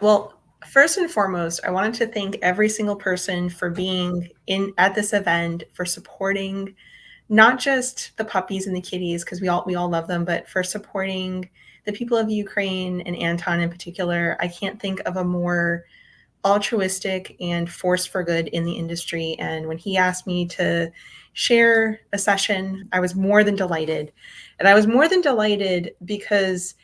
Well, first and foremost, I wanted to thank every single person for being in at this event, for supporting not just the puppies and the kitties, because we all love them, but for supporting the people of Ukraine and Anton in particular. I can't think of a more altruistic and force for good in the industry. And when he asked me to share a session, I was more than delighted. And I was more than delighted because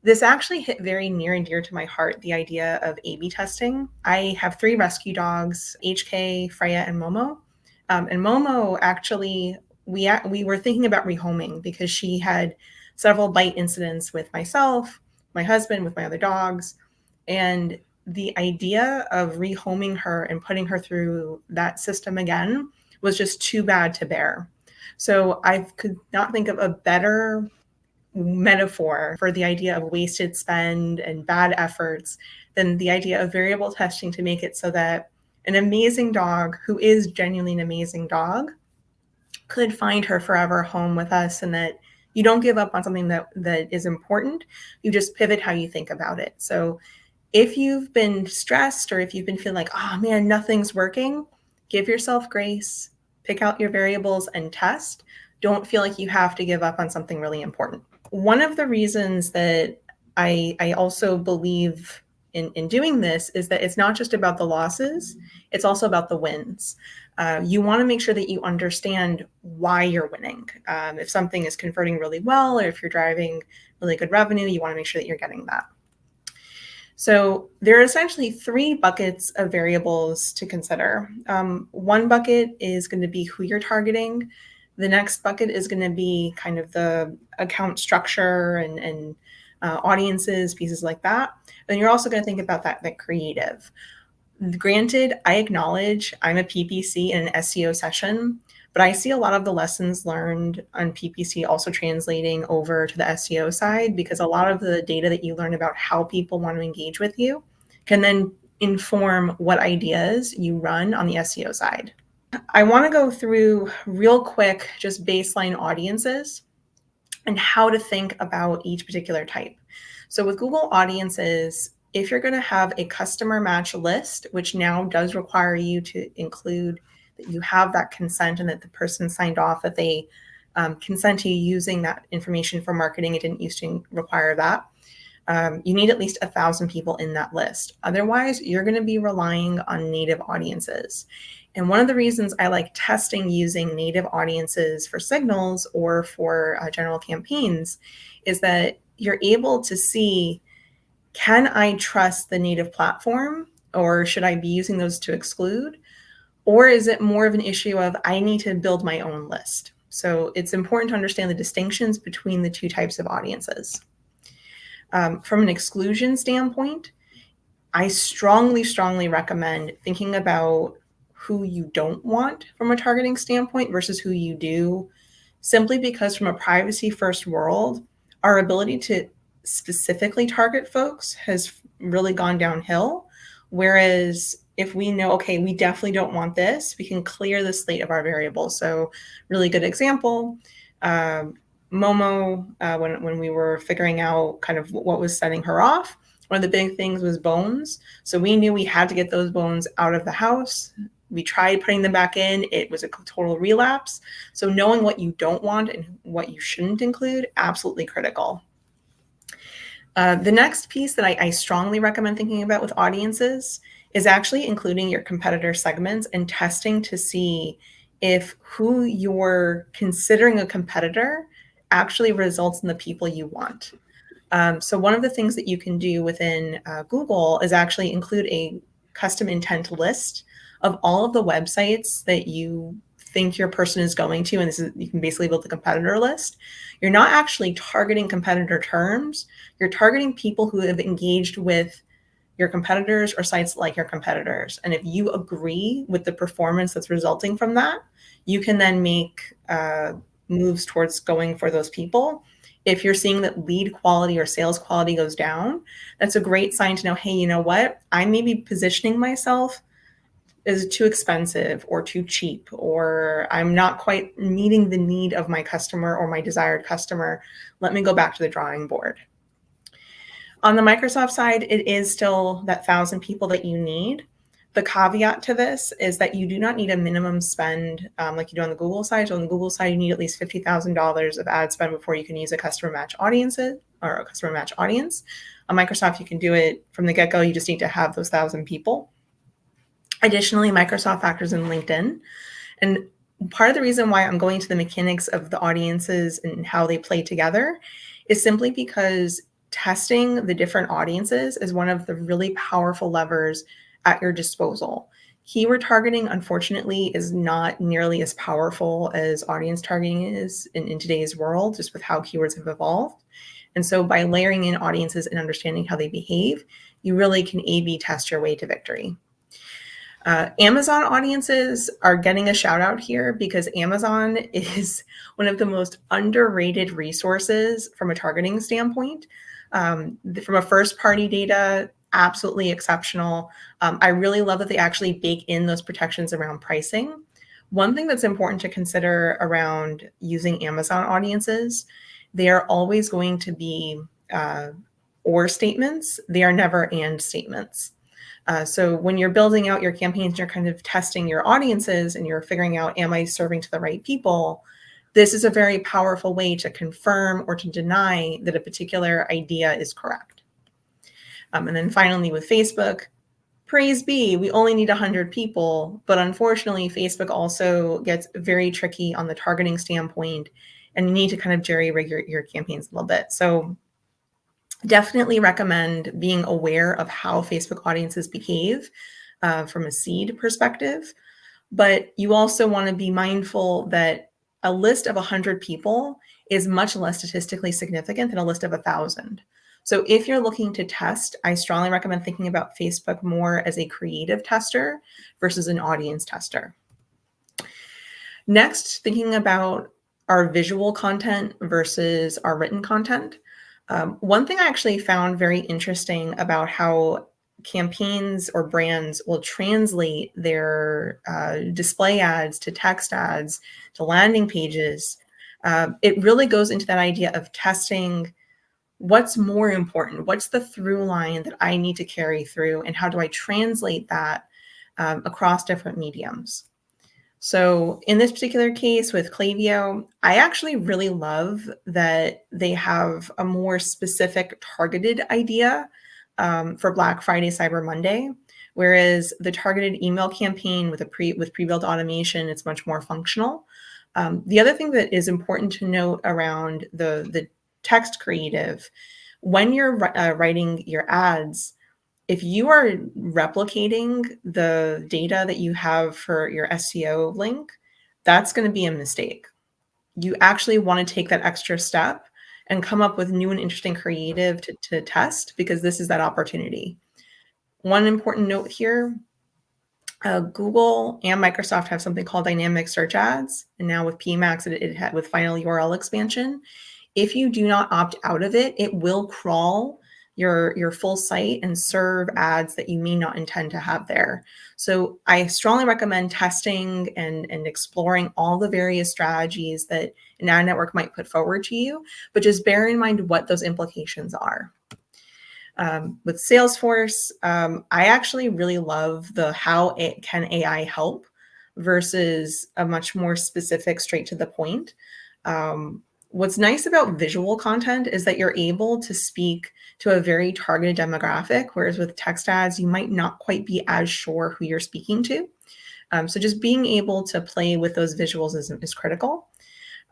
this actually hit very near and dear to my heart, the idea of A/B testing. I have 3 rescue dogs, HK, Freya, and Momo. And Momo actually, we were thinking about rehoming because she had several bite incidents with myself, my husband, with my other dogs. And the idea of rehoming her and putting her through that system again was just too bad to bear. So I could not think of a better metaphor for the idea of wasted spend and bad efforts than the idea of variable testing to make it so that an amazing dog who is genuinely an amazing dog could find her forever home with us, and that you don't give up on something that is important. You just pivot how you think about it. So if you've been stressed or if you've been feeling like, oh man, nothing's working, give yourself grace, pick out your variables and test. Don't feel like you have to give up on something really important. One of the reasons that I also believe in doing this is that it's not just about the losses, it's also about the wins. You want to make sure that you understand why you're winning. If something is converting really well, or if you're driving really good revenue, you want to make sure that you're getting that. So there are essentially 3 buckets of variables to consider. One bucket is going to be who you're targeting. The next bucket is going to be kind of the account structure and audiences, pieces like that. Then you're also going to think about that creative. Granted, I acknowledge I'm a PPC in an SEO session, but I see a lot of the lessons learned on PPC also translating over to the SEO side, because a lot of the data that you learn about how people want to engage with you can then inform what ideas you run on the SEO side. I want to go through real quick just baseline audiences and how to think about each particular type. So with Google Audiences, if you're going to have a customer match list, which now does require you to include that you have that consent and that the person signed off that they consent to you using that information for marketing. It didn't used to require that. You need at least 1,000 people in that list. Otherwise, you're going to be relying on native audiences. And one of the reasons I like testing using native audiences for signals or for general campaigns is that you're able to see, can I trust the native platform, or should I be using those to exclude? Or is it more of an issue of I need to build my own list? So it's important to understand the distinctions between the 2 types of audiences. From an exclusion standpoint, I strongly, strongly recommend thinking about who you don't want from a targeting standpoint versus who you do, simply because from a privacy first world, our ability to specifically target folks has really gone downhill. Whereas if we know, okay, we definitely don't want this, we can clear the slate of our variables. So really good example, Momo, when we were figuring out kind of what was setting her off, one of the big things was bones. So we knew we had to get those bones out of the house. We tried putting them back in. It was a total relapse. So knowing what you don't want and what you shouldn't include, absolutely critical. The next piece that I strongly recommend thinking about with audiences is actually including your competitor segments and testing to see if who you're considering a competitor actually results in the people you want. So one of the things that you can do within Google is actually include a custom intent list of all of the websites that you think your person is going to, and this is, you can basically build a competitor list. You're not actually targeting competitor terms. You're targeting people who have engaged with your competitors or sites like your competitors. And if you agree with the performance that's resulting from that, you can then make moves towards going for those people. If you're seeing that lead quality or sales quality goes down, that's a great sign to know, hey, you know what? I may be positioning myself as too expensive or too cheap, or I'm not quite meeting the need of my customer or my desired customer. Let me go back to the drawing board. On the Microsoft side, it is still that 1,000 people that you need. The caveat to this is that you do not need a minimum spend like you do on the Google side. So on the Google side, you need at least $50,000 of ad spend before you can use a customer match audiences or a customer match audience. On Microsoft, you can do it from the get-go. You just need to have those 1,000 people. Additionally, Microsoft factors in LinkedIn. And part of the reason why I'm going to the mechanics of the audiences and how they play together is simply because testing the different audiences is one of the really powerful levers at your disposal. Keyword targeting, unfortunately, is not nearly as powerful as audience targeting is in today's world, just with how keywords have evolved. And so by layering in audiences and understanding how they behave, you really can A/B test your way to victory. Amazon audiences are getting a shout out here because Amazon is one of the most underrated resources from a targeting standpoint. From a first party data, absolutely exceptional. I really love that they actually bake in those protections around pricing. One thing that's important to consider around using Amazon audiences, they are always going to be or statements. They are never and statements. So when you're building out your campaigns, you're kind of testing your audiences and you're figuring out, am I serving to the right people? This is a very powerful way to confirm or to deny that a particular idea is correct. And then finally with Facebook, praise be, we only need 100 people, but unfortunately, Facebook also gets very tricky on the targeting standpoint, and you need to kind of jerry-rig your campaigns a little bit. So definitely recommend being aware of how Facebook audiences behave from a seed perspective. But you also want to be mindful that a list of 100 people is much less statistically significant than a list of 1,000. So if you're looking to test, I strongly recommend thinking about Facebook more as a creative tester versus an audience tester. Next, thinking about our visual content versus our written content. One thing I actually found very interesting about how campaigns or brands will translate their display ads to text ads to landing pages. It really goes into that idea of testing what's more important, what's the through line that I need to carry through, and how do I translate that across different mediums. So in this particular case with Klaviyo, I actually really love that they have a more specific targeted idea for Black Friday, Cyber Monday, whereas the targeted email campaign with pre-built automation, it's much more functional. The other thing that is important to note around the text creative, when you're writing your ads, if you are replicating the data that you have for your SEO link, that's going to be a mistake. You actually want to take that extra step and come up with new and interesting creative to test, because this is that opportunity. One important note here, Google and Microsoft have something called dynamic search ads. And now with PMAX, it had with final URL expansion. If you do not opt out of it, it will crawl your full site and serve ads that you may not intend to have there. So I strongly recommend testing and exploring all the various strategies that an ad network might put forward to you, but just bear in mind what those implications are. With Salesforce, I actually really love the how can AI help versus a much more specific, straight to the point. What's nice about visual content is that you're able to speak to a very targeted demographic, whereas with text ads, you might not quite be as sure who you're speaking to. So just being able to play with those visuals is critical.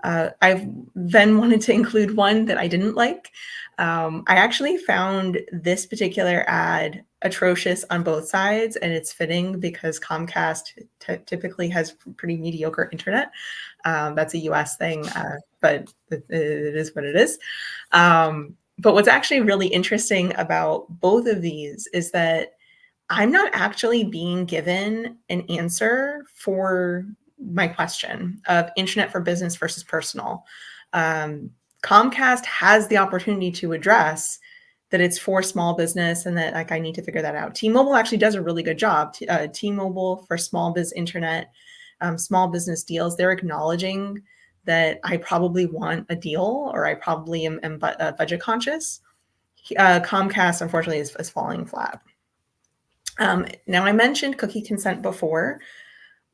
I've then wanted to include one that I didn't like. I actually found this particular ad atrocious on both sides, and it's fitting because Comcast typically has pretty mediocre internet. That's a US thing, but it is what it is. But what's actually really interesting about both of these is that I'm not actually being given an answer for my question of internet for business versus personal. Comcast has the opportunity to address that it's for small business and that like I need to figure that out. T-Mobile actually does a really good job. T-Mobile for small biz internet, small business deals, they're acknowledging that I probably want a deal or I probably am budget conscious. Comcast, unfortunately, is falling flat. Now, I mentioned cookie consent before.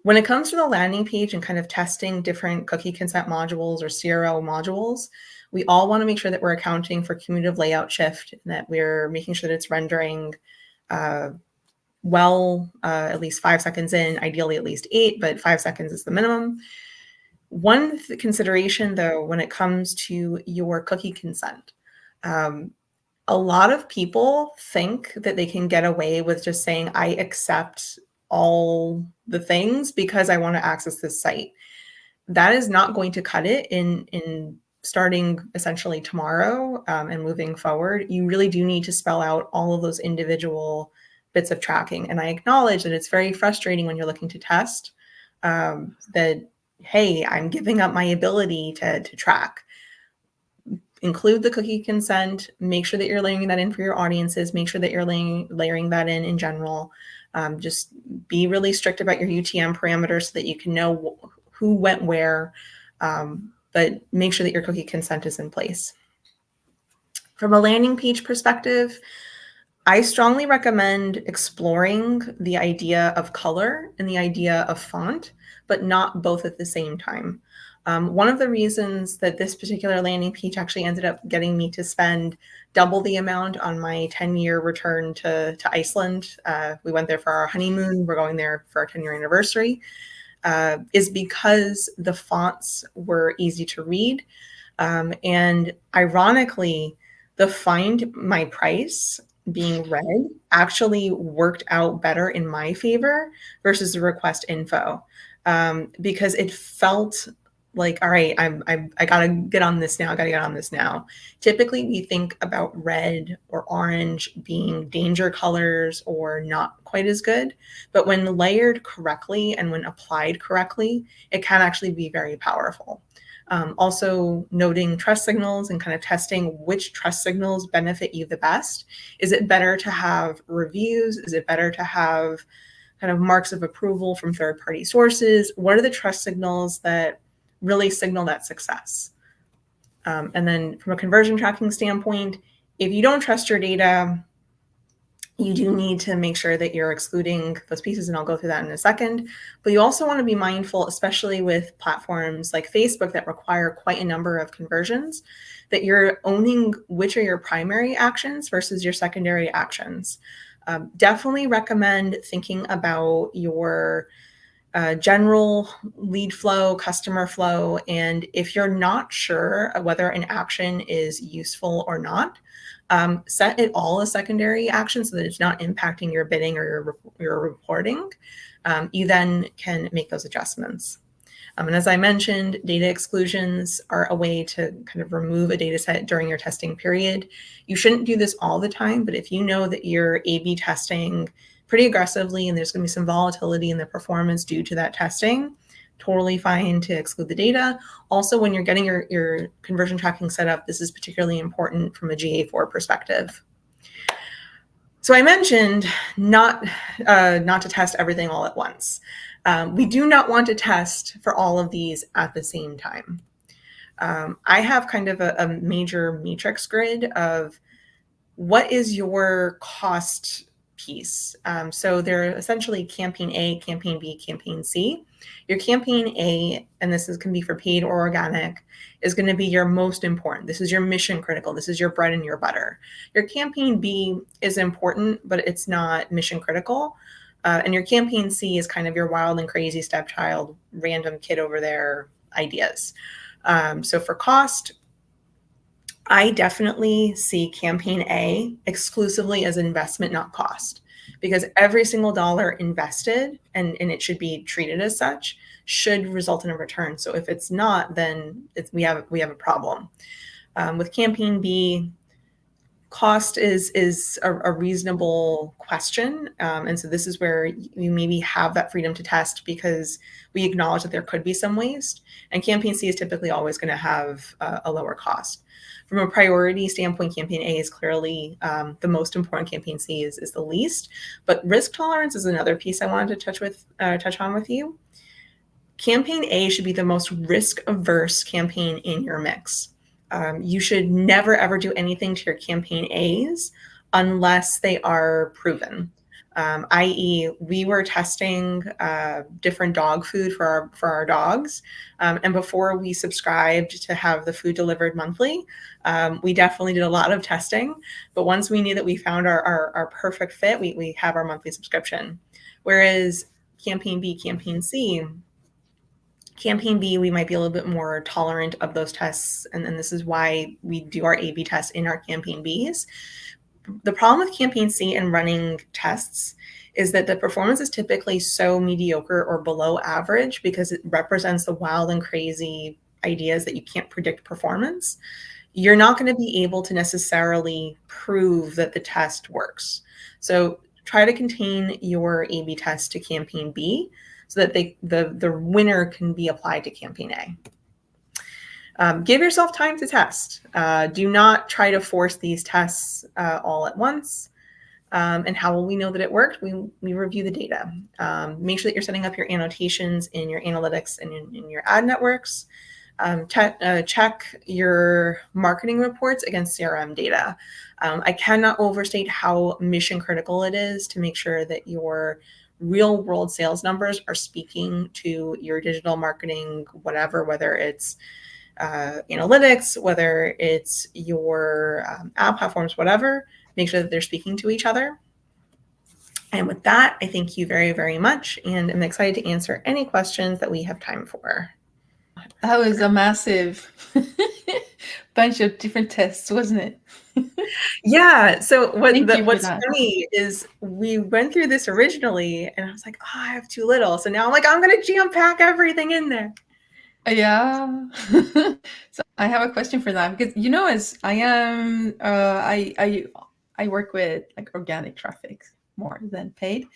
When it comes to the landing page and kind of testing different cookie consent modules or CRO modules, we all want to make sure that we're accounting for cumulative layout shift and that we're making sure that it's rendering at least 5 seconds in, ideally at least 8, but 5 seconds is the minimum. One consideration, though, when it comes to your cookie consent, a lot of people think that they can get away with just saying, I accept all the things because I want to access this site. That is not going to cut it in starting essentially tomorrow and moving forward. You really do need to spell out all of those individual bits of tracking. And I acknowledge that it's very frustrating when you're looking to test that, hey, I'm giving up my ability to track. Include the cookie consent, make sure that you're layering that in for your audiences, make sure that you're layering that in general. Just be really strict about your UTM parameters so that you can know who went where, but make sure that your cookie consent is in place. From a landing page perspective, I strongly recommend exploring the idea of color and the idea of font, but not both at the same time. One of the reasons that this particular landing page actually ended up getting me to spend double the amount on my 10-year return to Iceland, we went there for our honeymoon, we're going there for our 10-year anniversary, is because the fonts were easy to read. And ironically, the find my price being read actually worked out better in my favor versus the request info, because it felt like, all right, I gotta get on this now. I gotta get on this now. Typically, we think about red or orange being danger colors or not quite as good, but when layered correctly and when applied correctly, it can actually be very powerful. Also noting trust signals and kind of testing which trust signals benefit you the best. Is it better to have reviews? Is it better to have kind of marks of approval from third-party sources? What are the trust signals that really signal that success? And then from a conversion tracking standpoint, if you don't trust your data, you do need to make sure that you're excluding those pieces, and I'll go through that in a second. But you also want to be mindful, especially with platforms like Facebook that require quite a number of conversions, that you're owning which are your primary actions versus your secondary actions. Definitely recommend thinking about your general lead flow, customer flow, and if you're not sure whether an action is useful or not, set it all as secondary action so that it's not impacting your bidding or your reporting. You then can make those adjustments. And as I mentioned, data exclusions are a way to kind of remove a data set during your testing period. You shouldn't do this all the time, but if you know that you're A/B testing pretty aggressively and there's going to be some volatility in the performance due to that testing, totally fine to exclude the data. Also, when you're getting your conversion tracking set up, this is particularly important from a GA4 perspective. So I mentioned not to test everything all at once. We do not want to test for all of these at the same time. I have kind of a major matrix grid of what is your cost piece. So they're essentially campaign A, campaign B, campaign C. Your campaign A, and this can be for paid or organic, is going to be your most important. This is your mission critical. This is your bread and your butter. Your campaign B is important, but it's not mission critical. And your campaign C is kind of your wild and crazy stepchild, random kid over there ideas. So for cost, I definitely see campaign A exclusively as an investment, not cost, because every single dollar invested, and it should be treated as such, should result in a return. So if it's not, then we have a problem. With campaign B, cost is a reasonable question. And so this is where you maybe have that freedom to test because we acknowledge that there could be some waste. And campaign C is typically always going to have a lower cost. From a priority standpoint, campaign A is clearly the most important. Campaign C is the least. But risk tolerance is another piece I wanted to touch on with you. Campaign A should be the most risk-averse campaign in your mix. You should never, ever do anything to your campaign A's unless they are proven. I.e., we were testing different dog food for our dogs, and before we subscribed to have the food delivered monthly, we definitely did a lot of testing. But once we knew that we found our perfect fit, we have our monthly subscription. Whereas campaign B, campaign C, campaign B, we might be a little bit more tolerant of those tests, and this is why we do our A/B tests in our campaign Bs. The problem with campaign C and running tests is that the performance is typically so mediocre or below average because it represents the wild and crazy ideas that you can't predict performance. You're not going to be able to necessarily prove that the test works. So try to contain your A/B test to campaign B so that the winner can be applied to campaign A. Give yourself time to test. Do not try to force these tests all at once. And how will we know that it worked? We review the data. Make sure that you're setting up your annotations in your analytics and in your ad networks. Check your marketing reports against CRM data. I cannot overstate how mission critical it is to make sure that your real world sales numbers are speaking to your digital marketing, whatever, whether it's analytics, whether it's your ad platforms, whatever, make sure that they're speaking to each other. And with that, I thank you very, very much. And I'm excited to answer any questions that we have time for. That was a massive bunch of different tests, wasn't it? Yeah. So what's that. funny is we went through this originally and I was like, oh, I have too little. So now I'm like, I'm going to jam pack everything in there. Yeah. So I have a question for that because as I am, I work with like organic traffic more than paid,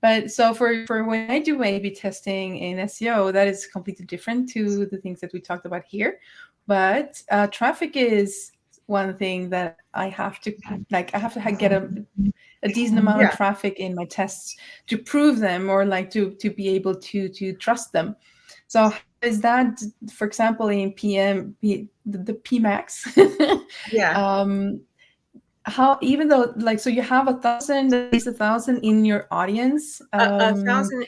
but so for when I do A/B testing in SEO, that is completely different to the things that we talked about here. But traffic is one thing that I have to get a decent amount of traffic in my tests to prove them or like to be able to trust them. So is that, for example, in the PMAX? Yeah. How, even though so you have 1,000, at least 1,000 in your audience. 1,000.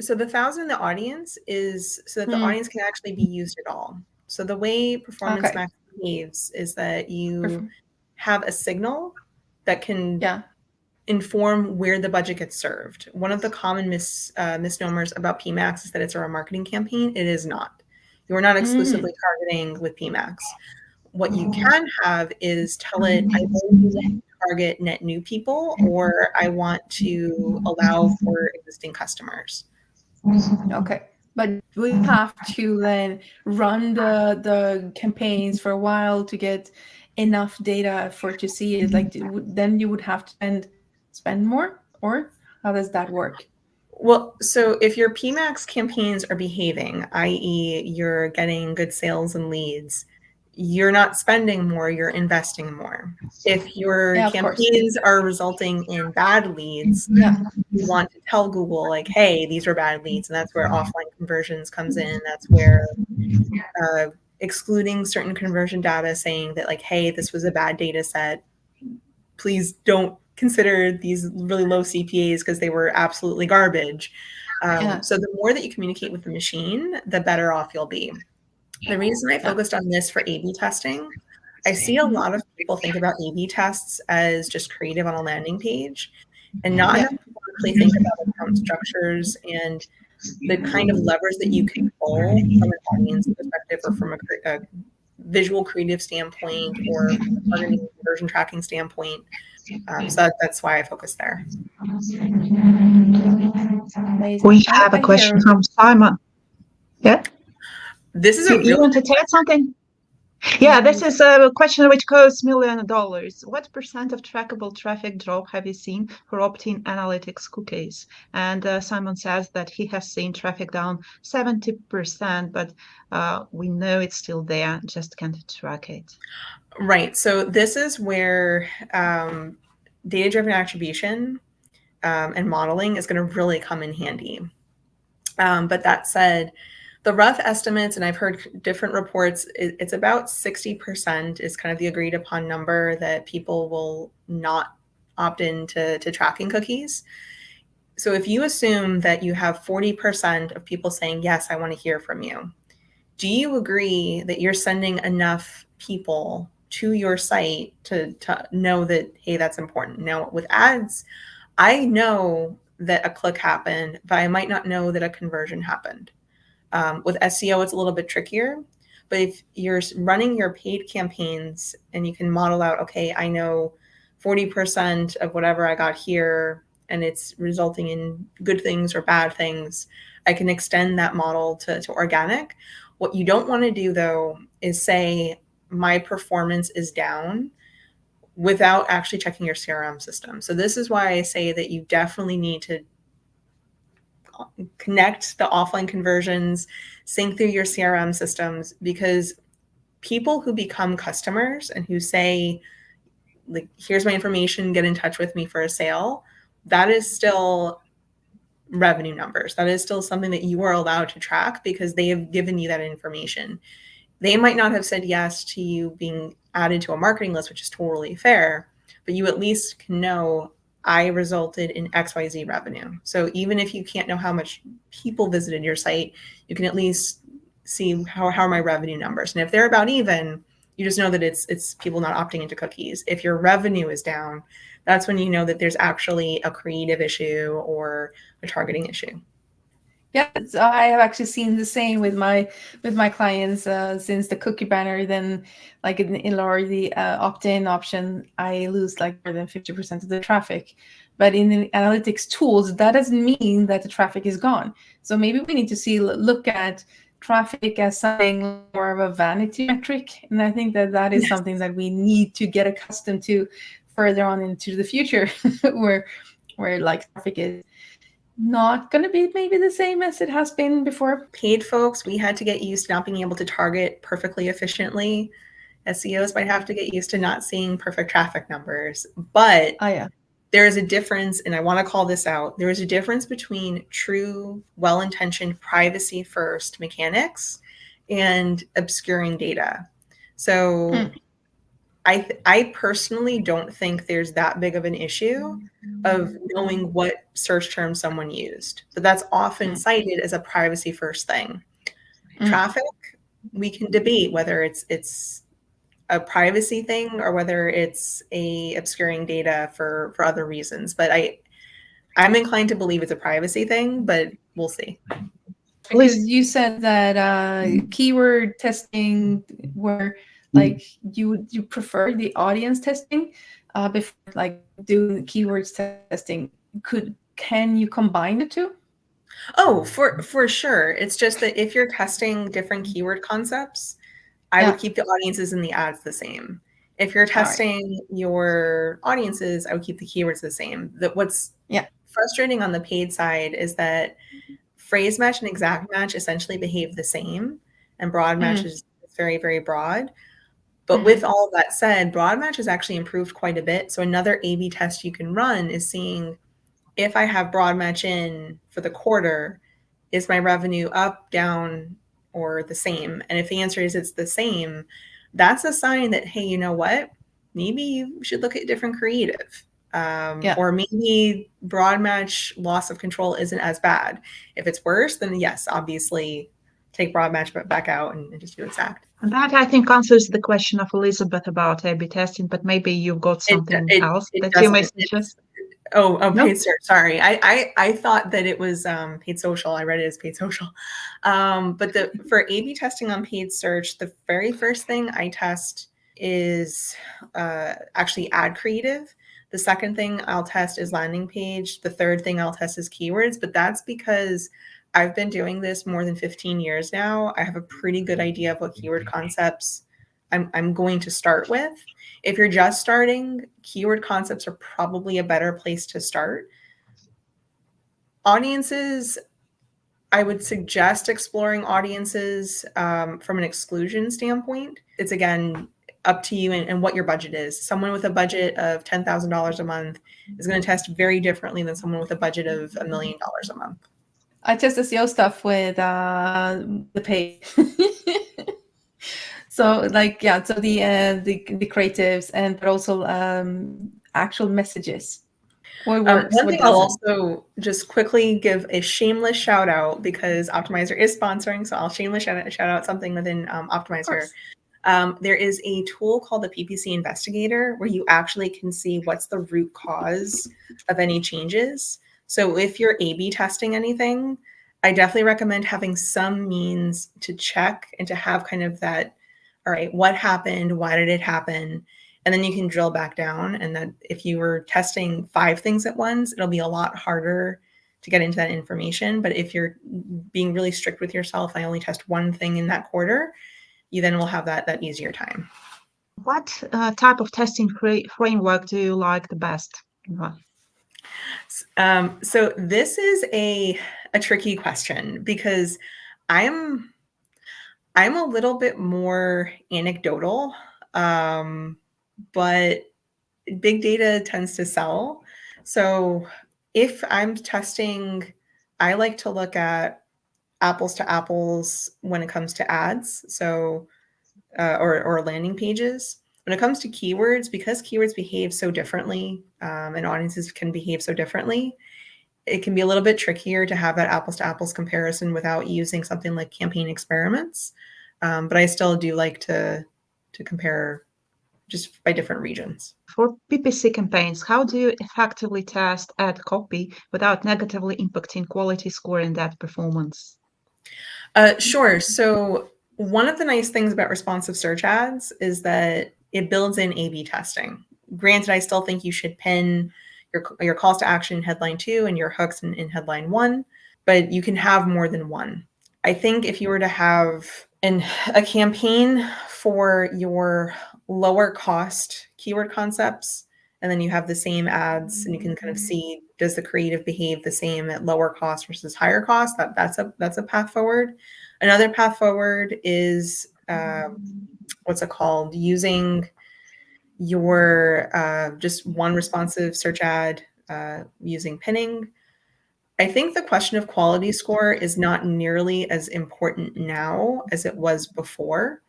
So the 1,000 in the audience is so that the audience can actually be used at all. So the way Performance Max behaves is that you have a signal that can inform where the budget gets served. One of the common misnomers about PMAX is that it's a remarketing campaign. It is not. You are not exclusively targeting with PMAX. What you can have is tell it, I only want to target net new people, or I want to allow for existing customers. Okay. But we have to then run the campaigns for a while to get enough data for it to see it. Like then you would have to spend more, or how does that work? Well, so if your PMAX campaigns are behaving, i.e., you're getting good sales and leads, you're not spending more, you're investing more. If your campaigns are resulting in bad leads, you want to tell Google, like, hey, these are bad leads. And that's where offline conversions comes in. That's where excluding certain conversion data, saying that, like, hey, this was a bad data set. Please don't consider these really low CPAs because they were absolutely garbage. So the more that you communicate with the machine, the better off you'll be. The reason I focused on this for A/B testing, I see a lot of people think about A/B tests as just creative on a landing page, and not enough people actually think about account structures and the kind of levers that you can pull from an audience perspective or from a visual creative standpoint or from a targeting conversion tracking standpoint. So that's why I focus there. We have a question from Simon. Yeah? This is you want to add something? Yeah, this is a question which costs $1 million. What % of trackable traffic drop have you seen for opt-in analytics cookies? And Simon says that he has seen traffic down 70%, but we know it's still there, just can't track it. Right. So this is where data-driven attribution and modeling is going to really come in handy. But that said, The rough estimates, and I've heard different reports, it's about 60% is kind of the agreed upon number that people will not opt into tracking cookies. So if you assume that you have 40% of people saying, yes, I want to hear from you, do you agree that you're sending enough people to your site to know that, hey, that's important? Now, with ads, I know that a click happened, but I might not know that a conversion happened. With SEO, it's a little bit trickier. But if you're running your paid campaigns and you can model out, okay, I know 40% of whatever I got here and it's resulting in good things or bad things, I can extend that model to organic. What you don't want to do, though, is say my performance is down without actually checking your CRM system. So this is why I say that you definitely need to connect the offline conversions, sync through your CRM systems, because people who become customers and who say, like, here's my information, get in touch with me for a sale, that is still revenue numbers. That is still something that you are allowed to track because they have given you that information. They might not have said yes to you being added to a marketing list, which is totally fair, but you at least can know I resulted in XYZ revenue. So even if you can't know how much people visited your site, you can at least see how are my revenue numbers. And if they're about even, you just know that it's people not opting into cookies. If your revenue is down, that's when you know that there's actually a creative issue or a targeting issue. Yeah, so I have actually seen the same with my clients since the cookie banner. Then, like in or the opt-in option, I lose like more than 50% of the traffic. But in the analytics tools, that doesn't mean that the traffic is gone. So maybe we need to look at traffic as something more of a vanity metric, and I think that is something that we need to get accustomed to further on into the future, where like traffic is not going to be maybe the same as it has been before. Paid folks, we had to get used to not being able to target perfectly efficiently. SEOs might have to get used to not seeing perfect traffic numbers. But there is a difference, and I want to call this out. There is a difference between true, well-intentioned privacy-first mechanics and obscuring data. So I personally don't think there's that big of an issue of knowing what search term someone used, but that's often cited as a privacy first thing. Traffic, we can debate whether it's a privacy thing or whether it's a obscuring data for other reasons. But I'm inclined to believe it's a privacy thing, but we'll see. Because you said that keyword testing where like you prefer the audience testing before like doing keywords testing. Can you combine the two? Oh, for sure. It's just that if you're testing different keyword concepts, I would keep the audiences and the ads the same. If you're testing your audiences, I would keep the keywords the same. What's frustrating on the paid side is that phrase match and exact match essentially behave the same, and broad match is very, very broad. But with all of that said, broad match has actually improved quite a bit. So another A/B test you can run is seeing if I have broad match in for the quarter, is my revenue up, down, or the same? And if the answer is it's the same, that's a sign that, hey, you know what? Maybe you should look at different creative. Or maybe broad match loss of control isn't as bad. If it's worse, then yes, obviously take broad match back out and just do exact. And that, I think, answers the question of Elizabeth about A/B testing, but maybe you've got something else that you may suggest. Paid search. Sorry. I thought that it was paid social. I read it as paid social. But for A/B testing on paid search, the very first thing I test is actually ad creative. The second thing I'll test is landing page. The third thing I'll test is keywords, but that's because I've been doing this more than 15 years now. I have a pretty good idea of what keyword concepts I'm going to start with. If you're just starting, keyword concepts are probably a better place to start. Audiences, I would suggest exploring audiences from an exclusion standpoint. It's, again, up to you and what your budget is. Someone with a budget of $10,000 a month is going to test very differently than someone with a budget of $1 million a month. I test SEO stuff with the paid. So like, yeah, so the creatives and but also actual messages. What works, One what thing I'll doesn't. also just quickly give a shameless shout out, because Optimizer is sponsoring, so I'll shameless shout out something within Optimizer. There is a tool called the PPC Investigator where you actually can see what's the root cause of any changes. So if you're A/B testing anything, I definitely recommend having some means to check and to have kind of that, all right, what happened? Why did it happen? And then you can drill back down. And that if you were testing 5 things at once, it'll be a lot harder to get into that information. But if you're being really strict with yourself, I only test 1 thing in that quarter, you then will have that easier time. What type of testing framework do you like the best? So this is a tricky question, because I'm a little bit more anecdotal, but big data tends to sell. So if I'm testing, I like to look at apples to apples when it comes to ads. So or landing pages. When it comes to keywords, because keywords behave so differently, and audiences can behave so differently, it can be a little bit trickier to have that apples to apples comparison without using something like campaign experiments. But I still do like to compare just by different regions. For PPC campaigns, how do you effectively test ad copy without negatively impacting quality score and ad performance? Sure. So one of the nice things about responsive search ads is that it builds in A/B testing. Granted, I still think you should pin your calls to action in headline 2 and your hooks in headline 1, but you can have more than one. I think if you were to have a campaign for your lower cost keyword concepts, and then you have the same ads, and you can kind of see, does the creative behave the same at lower cost versus higher cost? That's a path forward. Another path forward is what's it called? Using your just one responsive search ad using pinning. I think the question of quality score is not nearly as important now as it was before,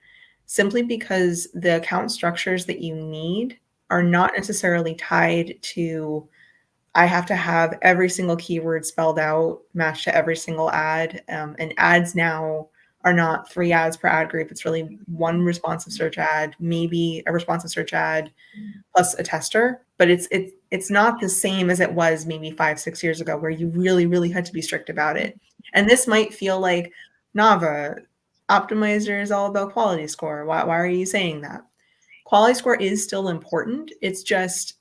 simply because the account structures that you need are not necessarily tied to, I have to have every single keyword spelled out, matched to every single ad. And ads now are not 3 ads per ad group. It's really 1 responsive search ad, maybe a responsive search ad plus a tester. But it's not the same as it was maybe 5, 6 years ago, where you really, really had to be strict about it. And this might feel like, Navah, Optimizer is all about quality score. Why are you saying that? Quality score is still important. It's just,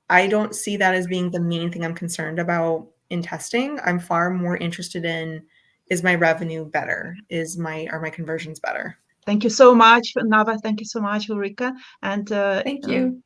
I don't see that as being the main thing I'm concerned about in testing. I'm far more interested in, is my revenue better? Are my conversions better? Thank you so much, Navah. Thank you so much, Ulrika. And Thank you.